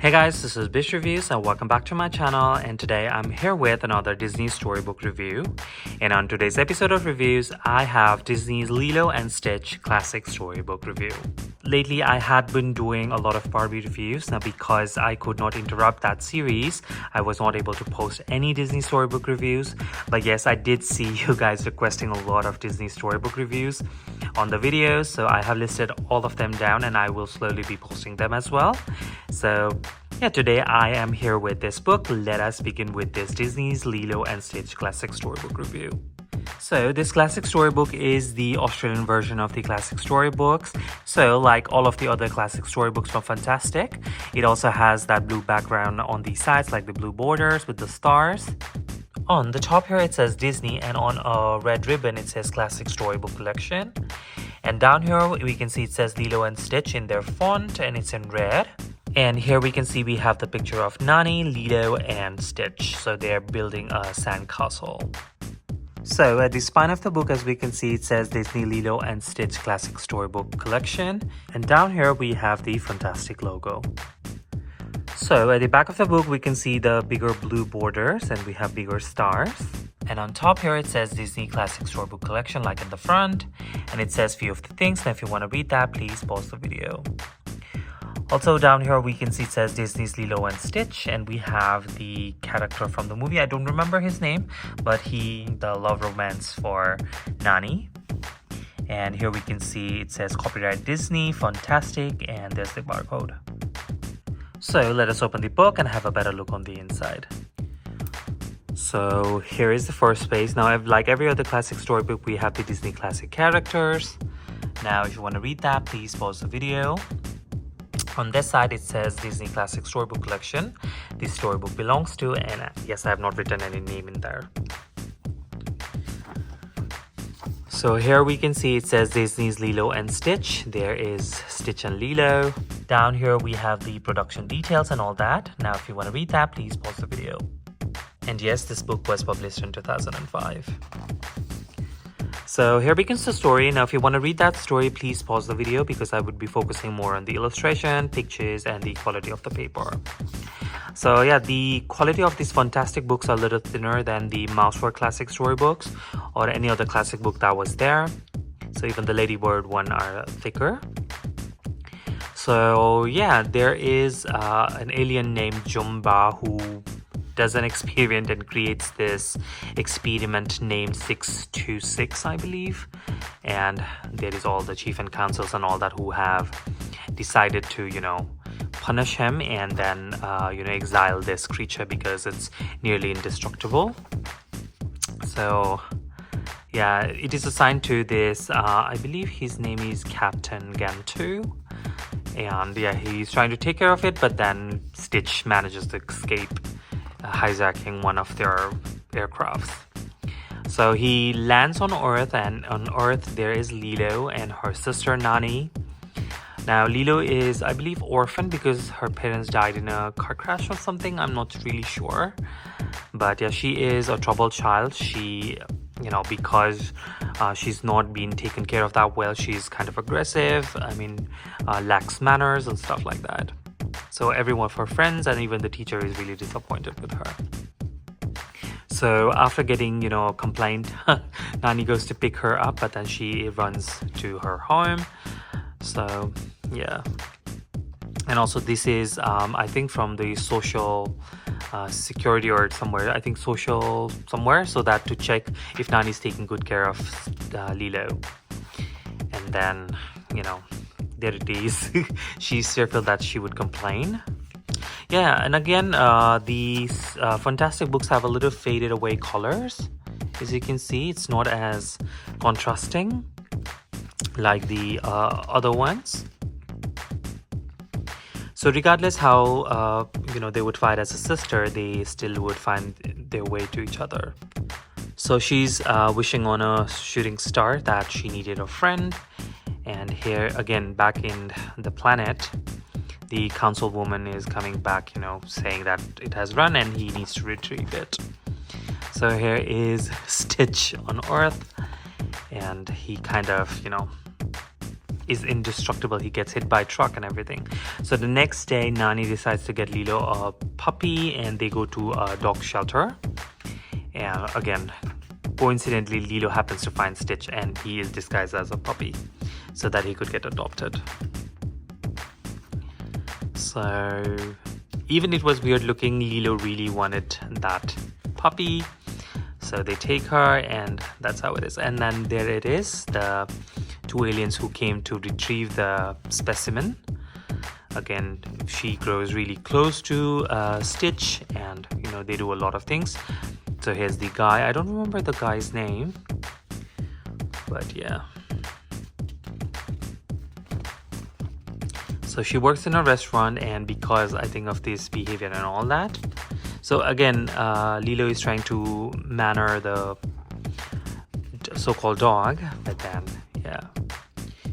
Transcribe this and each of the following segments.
Hey guys, this is BishReviews and welcome back to my channel, and today I'm here with another Disney Storybook review. And on today's episode of reviews, I have Disney's Lilo and Stitch Classic Storybook review. Lately, I had been doing a lot of Barbie reviews. Now, because I could not interrupt that series, I was not able to post any Disney Storybook reviews. But yes, I did see you guys requesting a lot of Disney Storybook reviews on the videos, so I have listed all of them down and I will slowly be posting them as well. So yeah, today I am here with this book. Let us begin with this Disney's Lilo and Stitch Classic Storybook review. So this classic storybook is the Australian version of the classic storybooks. So like all of the other classic storybooks from Funtastic, it also has that blue background on the sides, like the blue borders with the stars. On the top here it says Disney, and on a red ribbon it says Classic Storybook Collection. And down here we can see it says Lilo and Stitch in their font, and it's in red. And here we can see we have the picture of Nani, Lilo, and Stitch. So they're building a sandcastle. So at the spine of the book, as we can see, it says Disney Lilo and Stitch Classic Storybook Collection. And down here we have the Funtastic logo. So at the back of the book, we can see the bigger blue borders and we have bigger stars. And on top here, it says Disney Classic Storybook Collection, like in the front. And it says few of the things. And if you want to read that, please pause the video. Also down here we can see it says Disney's Lilo and Stitch, and we have the character from the movie. I don't remember his name, but the love romance for Nani. And here we can see it says copyright Disney, Funtastic, and there's the barcode. So let us open the book and have a better look on the inside. So here is the first page. Now, like every other classic storybook, we have the Disney classic characters. Now if you want to read that, please pause the video. On this side, it says Disney Classic Storybook Collection. This storybook belongs to, and yes, I have not written any name in there. So here we can see it says Disney's Lilo and Stitch. There is Stitch and Lilo. Down here we have the production details and all that. Now if you want to read that, please pause the video. And yes, this book was published in 2005. So here begins the story. Now, if you want to read that story, please pause the video because I would be focusing more on the illustration, pictures, and the quality of the paper. So yeah, the quality of these Funtastic books are a little thinner than the Mousework classic storybooks or any other classic book that was there. So even the Ladybird one are thicker. So yeah, there is an alien named Jumba who does an experiment and creates this experiment named 626, I believe. And there is all the chief and councils and all that who have decided to, punish him and then, exile this creature because it's nearly indestructible. So, yeah, it is assigned to this, I believe his name is Captain Gantu. And yeah, he's trying to take care of it, but then Stitch manages to escape, hijacking one of their aircrafts. So he lands on Earth, and on Earth there is Lilo and her sister Nani. Now Lilo is, I believe, orphaned because her parents died in a car crash or something. I'm not really sure, but yeah, she is a troubled child. She, because she's not being taken care of that well, she's kind of aggressive. Lacks manners and stuff like that. So every one of her friends and even the teacher is really disappointed with her. So after getting, a complaint, Nani goes to pick her up, but then she runs to her home. So, yeah. And also this is, I think from the social security or somewhere, I think social somewhere, so that to check if Nani's taking good care of Lilo. And then, there it is. She's fearful that she would complain. Yeah, and again, these Funtastic books have a little faded away colors. As you can see, it's not as contrasting like the other ones. So regardless how, they would fight as a sister, they still would find their way to each other. So she's wishing on a shooting star that she needed a friend. And here again, back in the planet, the councilwoman is coming back, saying that it has run and he needs to retrieve it. So here is Stitch on Earth, and he kind of, is indestructible. He gets hit by a truck and everything. So the next day, Nani decides to get Lilo a puppy, and they go to a dog shelter. And again, coincidentally, Lilo happens to find Stitch, and he is disguised as a puppy so that he could get adopted. So even it was weird looking, Lilo really wanted that puppy. So they take her, and that's how it is. And then there it is, the two aliens who came to retrieve the specimen. Again, she grows really close to Stitch, and they do a lot of things. So here's the guy. I don't remember the guy's name, but yeah. So she works in a restaurant, and because I think of this behavior and all that, so again, Lilo is trying to manner the so-called dog, but then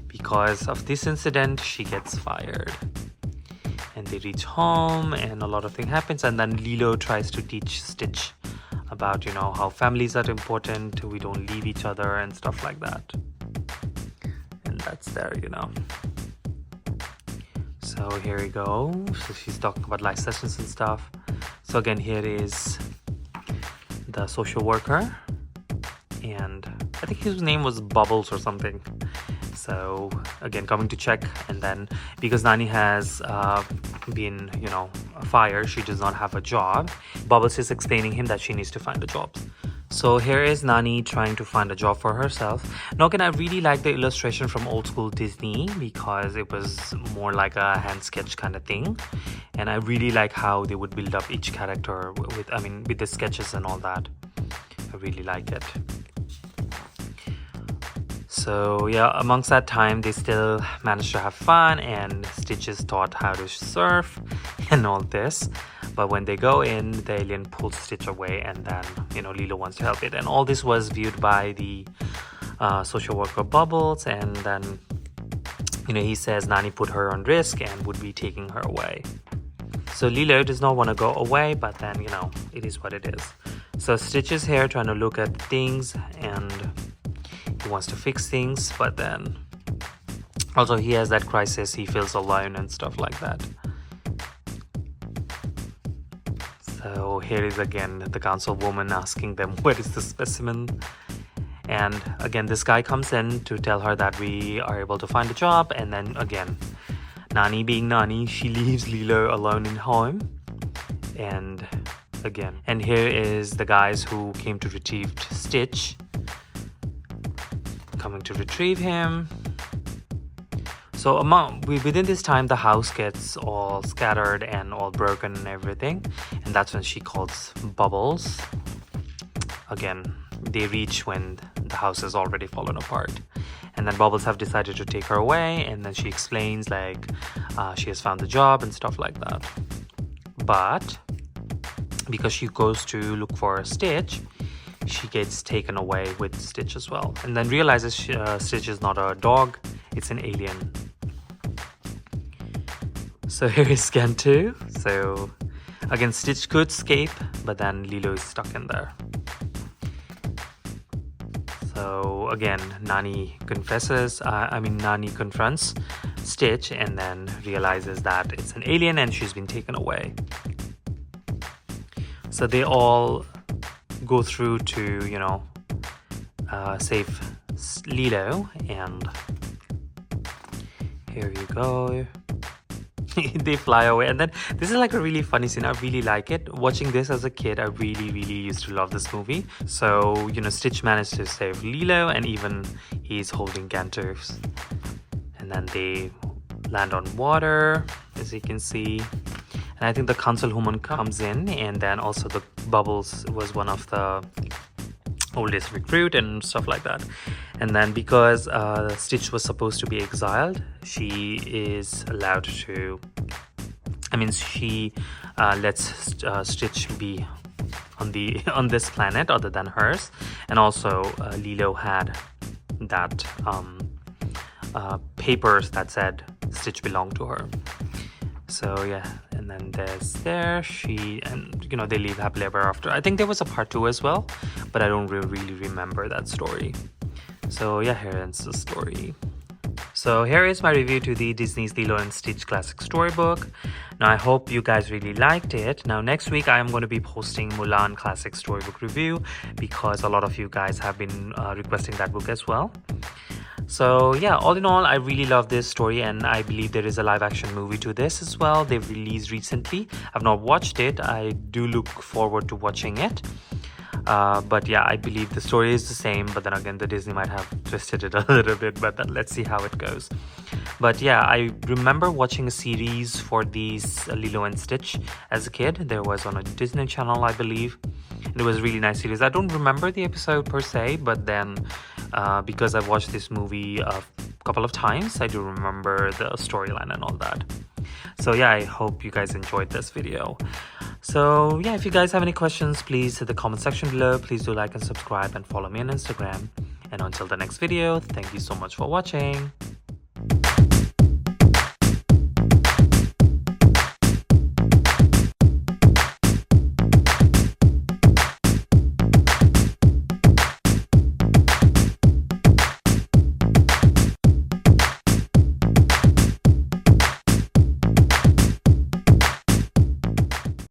because of this incident, she gets fired. And they reach home, and a lot of things happens, and then Lilo tries to teach Stitch about how families are important, we don't leave each other and stuff like that. And that's there. So here we go. So she's talking about life sessions and stuff. So again, here is the social worker, and I think his name was Bubbles or something. So again, coming to check, and then because Nani has been fired, she does not have a job. Bubbles is explaining him that she needs to find a job. So here is Nani trying to find a job for herself. Now again, I really like the illustration from old school Disney because it was more like a hand sketch kind of thing, and I really like how they would build up each character with the sketches and all that. I really like it. So yeah, amongst that time, they still managed to have fun, and Stitch is taught how to surf and all this. But when they go in, the alien pulls Stitch away, and then Lilo wants to help it. And all this was viewed by the social worker Bubbles, and then he says Nani put her on risk and would be taking her away. So Lilo does not want to go away, but then it is what it is. So Stitch is here trying to look at things, and he wants to fix things, but then also he has that crisis, he feels alone and stuff like that. So here is again the councilwoman asking them, where is the specimen? And again, this guy comes in to tell her that we are able to find a job, and then again, Nani being Nani, she leaves Lilo alone in home. And here is the guys who came to retrieve Stitch, coming to retrieve him. So within this time, the house gets all scattered and all broken and everything, and that's when she calls Bubbles. Again, they reach when the house has already fallen apart, and then Bubbles have decided to take her away, and then she explains she has found a job and stuff like that. But because she goes to look for Stitch, she gets taken away with Stitch as well, and then realizes Stitch is not a dog, it's an alien. So here is scan 2. So again, Stitch could escape, but then Lilo is stuck in there. So again, Nani confronts Stitch, and then realizes that it's an alien and she's been taken away. So they all go through to save Lilo, and here you go. They fly away, and then this is like a really funny scene. I really like it. Watching this as a kid, I really used to love this movie. So Stitch managed to save Lilo, and even he's holding Gantus, and then they land on water, as you can see. And I think the councilwoman comes in, and then also the Bubbles was one of the oldest recruit and stuff like that. And then because Stitch was supposed to be exiled, she is allowed to, she lets Stitch be on this planet other than hers. And also Lilo had that papers that said Stitch belonged to her. So yeah, and then they leave happily ever after. I think there was a part 2 as well, but I don't really remember that story. So yeah, here ends the story. So here is my review to the Disney's Lilo and Stitch Classic Storybook. Now I hope you guys really liked it. Now next week I am going to be posting Mulan Classic Storybook review because a lot of you guys have been requesting that book as well. So yeah, all in all, I really love this story, and I believe there is a live action movie to this as well. They've released recently. I've not watched it. I do look forward to watching it. But yeah, I believe the story is the same, but then again, the Disney might have twisted it a little bit, but then let's see how it goes. But yeah, I remember watching a series for these Lilo and Stitch as a kid. There was on a Disney Channel, I believe. It was a really nice series. I don't remember the episode per se, but then because I've watched this movie a couple of times, I do remember the storyline and all that. So yeah, I hope you guys enjoyed this video. So yeah, if you guys have any questions, please hit the comment section below. Please do like and subscribe and follow me on Instagram. And until the next video, thank you so much for watching.